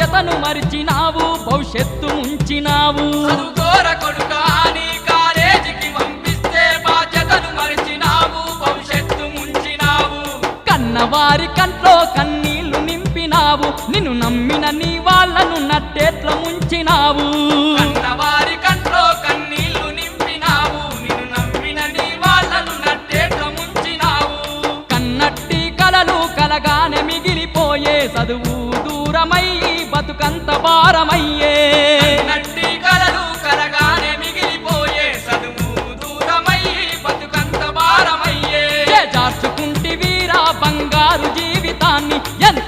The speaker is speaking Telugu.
బాధ్యతను మరిచినావు, భవిష్యత్తు ముంచినావు. చదువుకోర కొడుకా నీ కాలేజీకి పంపిస్తే బాధ్యతను మరిచినావు, భవిష్యత్తు ముంచినావు. కన్నవారి కంట్లో కన్నీళ్లు నింపినావు, నిన్ను నమ్మిన నీ వాళ్ళను నట్టేట్ల ముంచినావు. కన్నవారి కంట్లో కన్నీళ్లు నింపినావు, నిన్ను నమ్మిన నీ వాళ్ళను నట్టేట్ల ముంచినావు. కన్నట్టి కలలు కలగానే మిగిలిపోయే, చదువు దూరమై బతుకంత భారమయ్యే. నట్టి కలలు కలగానే మిగిలిపోయే, చదువు దూరమై బతుకంత భారమయ్యే. జార్చుకుంటి వీరా బంగారు జీవితాన్ని, ఎంత